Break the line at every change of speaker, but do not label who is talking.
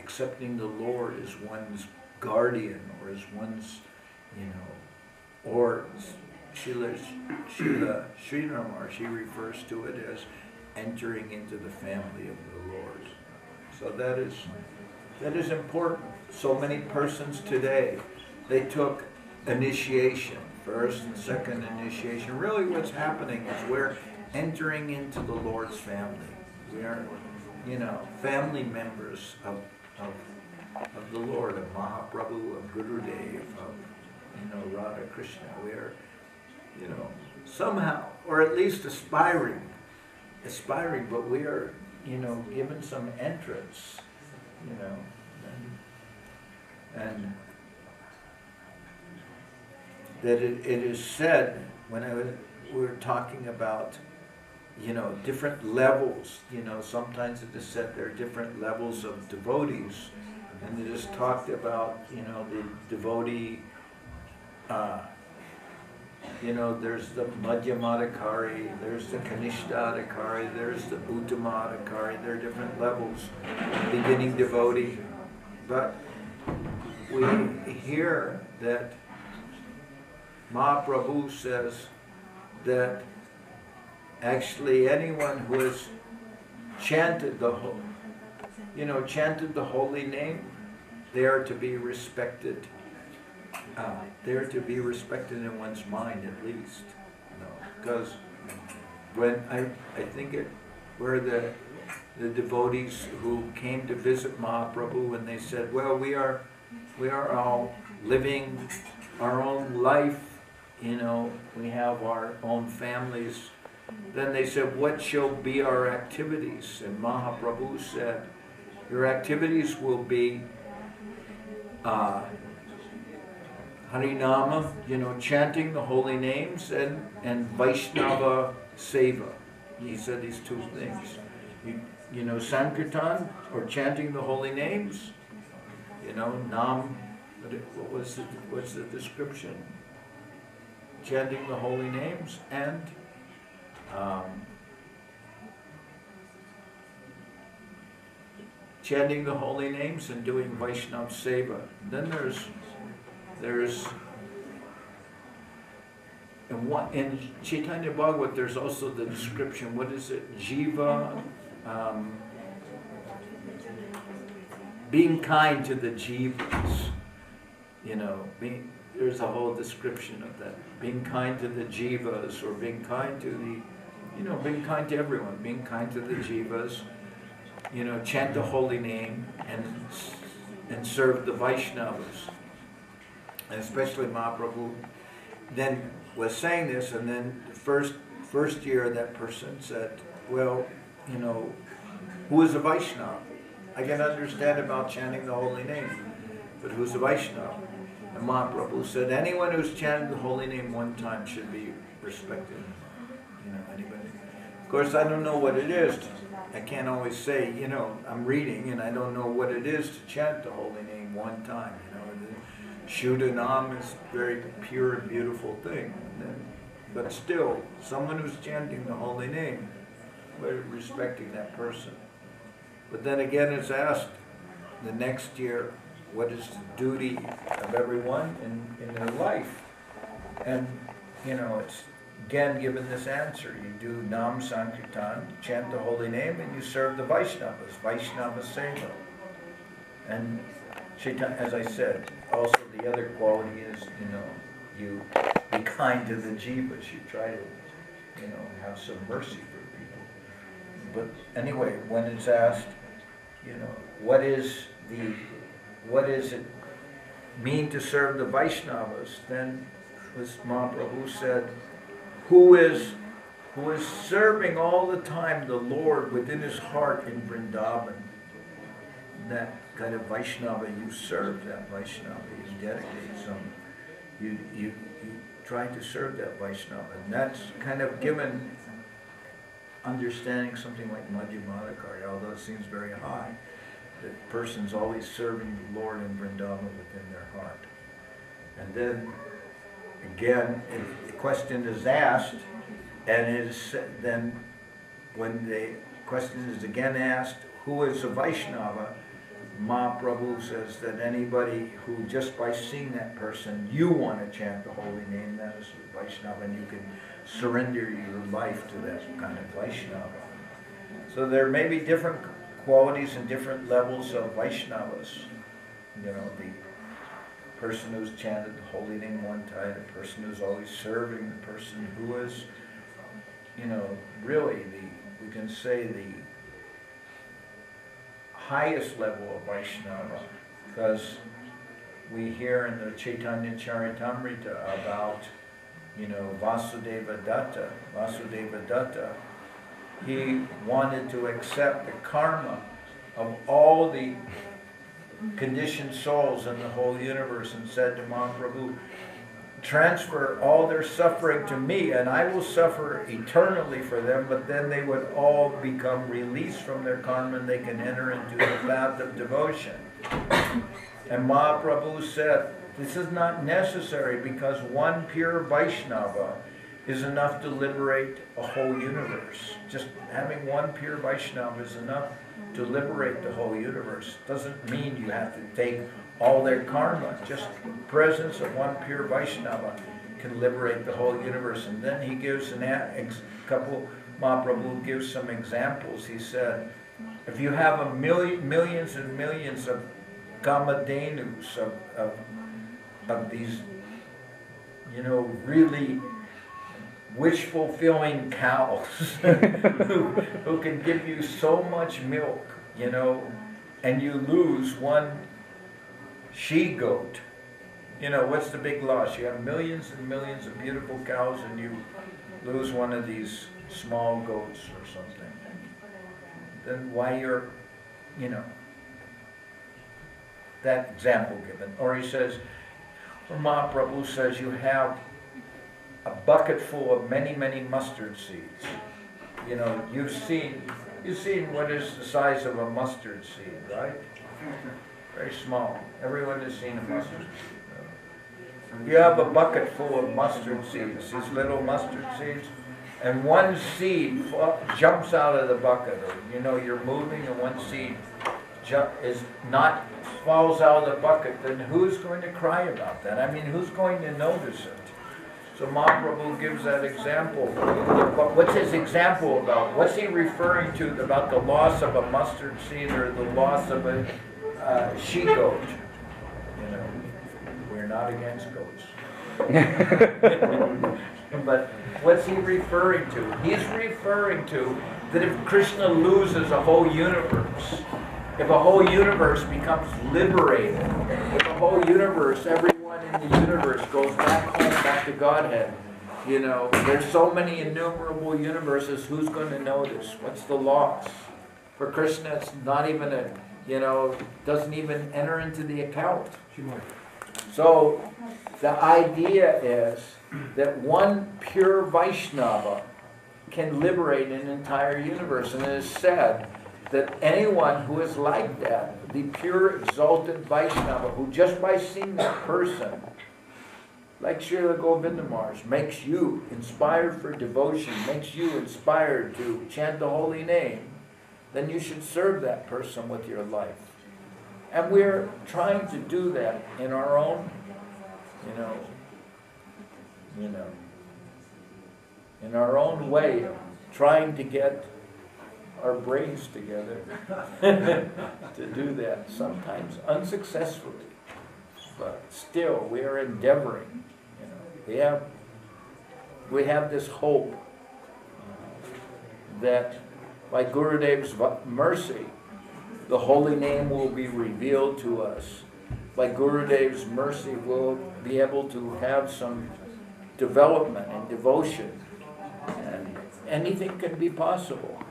accepting the Lord as one's guardian or as one's, or Srila Sridhar, she refers to it as entering into the family of the Lord. So that is important. So many persons today, they took initiation, first and second initiation. Really what's happening is we're entering into the Lord's family. We are, family members of the Lord, of Mahaprabhu, of Gurudev, of, Radha Krishna. We are, somehow, or at least aspiring, but we are, given some entrance, and that it is said, when we were talking about, different levels, sometimes it is said there are different levels of devotees, and it is talked about, the devotee, there's the Madhyamadhikari, there's the Kanishtadhikari, there's the Uttamadhikari, there are different levels, beginning devotee, but we hear that Mahaprabhu says that actually anyone who has chanted the holy name, they are to be respected. They are to be respected in one's mind at least. Because when I think it were the devotees who came to visit Mahaprabhu, and they said, well, we are all living our own life, we have our own families. Then they said, what shall be our activities? And Mahaprabhu said, your activities will be Harinama, chanting the holy names, and Vaishnava Seva. He said these two things. Sankirtan, or chanting the holy names, Nam, what's the description? Chanting the holy names, and chanting the holy names and doing Vaishnava Seva. Then there's in Chaitanya Bhagavat there's also the description, what is it? Jiva, being kind to the jivas, there's a whole description of that. Being kind to the jivas, or being kind to being kind to everyone, being kind to the jivas, chant the holy name and serve the Vaishnavas. And especially Mahaprabhu then was saying this, and then the first year that person said, well, who is a Vaishnava? I can understand about chanting the holy name, but who's a Vaishnava? And Mahaprabhu said, anyone who's chanted the holy name one time should be respected. Anybody. Of course, I don't know what it is. I can't always say, I'm reading and I don't know what it is to chant the holy name one time. Shuddhanam is a very pure and beautiful thing. But still, someone who's chanting the holy name, we're respecting that person. But then again, it's asked the next year, what is the duty of everyone in their life? And, it's again given this answer. You do Nam Sankirtan, chant the holy name, and you serve the Vaishnavas, Vaishnava Seva. And as I said, also the other quality is, you be kind to the jivas. You try to, have some mercy for people. But anyway, when it's asked, what does it mean to serve the Vaishnavas? Then, as Mahaprabhu said, who is serving all the time the Lord within his heart in Vrindavan? That kind of Vaishnava, you serve that Vaishnava, you dedicate some, you try to serve that Vaishnava. And that's kind of given understanding something like Madhyamadhikari, although it seems very high, that person's always serving the Lord in Vrindavan within their heart. And then, again, if the question is asked, and then when the question is again asked, who is a Vaishnava? Mahaprabhu says that anybody who just by seeing that person, you want to chant the holy name, that is Vaishnava, and you can surrender your life to that kind of Vaishnava. So there may be different qualities and different levels of Vaishnavas. You know, the person who's chanted the holy name one time, the person who's always serving, the person who is, you know, really we can say the highest level of Vaishnava, because we hear in the Chaitanya Charitamrita about, you know, Vasudeva Datta. Vasudeva Datta, he wanted to accept the karma of all the conditioned souls in the whole universe and said to Mahaprabhu, transfer all their suffering to me and I will suffer eternally for them, but then they would all become released from their karma and they can enter into the path of devotion. And Mahaprabhu said, this is not necessary because one pure Vaishnava is enough to liberate a whole universe. Just having one pure Vaishnava is enough to liberate the whole universe. Doesn't mean you have to take all their karma. Just the presence of one pure Vaishnava can liberate the whole universe. And then he gives Mahaprabhu gives some examples. He said, if you have millions and millions of kamadhenus, of these, you know, really wish-fulfilling cows who can give you so much milk, you know, and you lose one she-goat. You know, what's the big loss? You have millions and millions of beautiful cows and you lose one of these small goats or something. Then why you're, you know, that example given. Or he says, or Mahaprabhu says you have a bucket full of many, many mustard seeds. You know, you've seen what is the size of a mustard seed, right? Very small. Everyone has seen a mustard seed. You have a bucket full of mustard seeds, these little mustard seeds, and one seed jumps out of the bucket, or you know, you're moving and one seed falls out of the bucket, then who's going to cry about that? I mean, who's going to notice it? So Mahaprabhu gives that example. What's his example about? What's he referring to about the loss of a mustard seed or the loss of a she-goat? You know, we're not against goats. But what's he referring to? He's referring to that if Krishna loses a whole universe, if a whole universe becomes liberated, if a whole universe, everyone in the universe goes back home, back to Godhead, you know, there's so many innumerable universes, who's going to notice? What's the loss? For Krishna, it's not even a, you know, doesn't even enter into the account. So the idea is that one pure Vaishnava can liberate an entire universe. And it is said that anyone who is like that, the pure exalted Vaishnava, who just by seeing that person, like Srila Govinda Maharaj, makes you inspired for devotion, makes you inspired to chant the holy name, then you should serve that person with your life. And we're trying to do that in our own, in our own way, of trying to get our brains together to do that, sometimes unsuccessfully, but still we are endeavoring. We have this hope that by Gurudev's mercy, the holy name will be revealed to us. By Gurudev's mercy, we'll be able to have some development and devotion, and anything can be possible.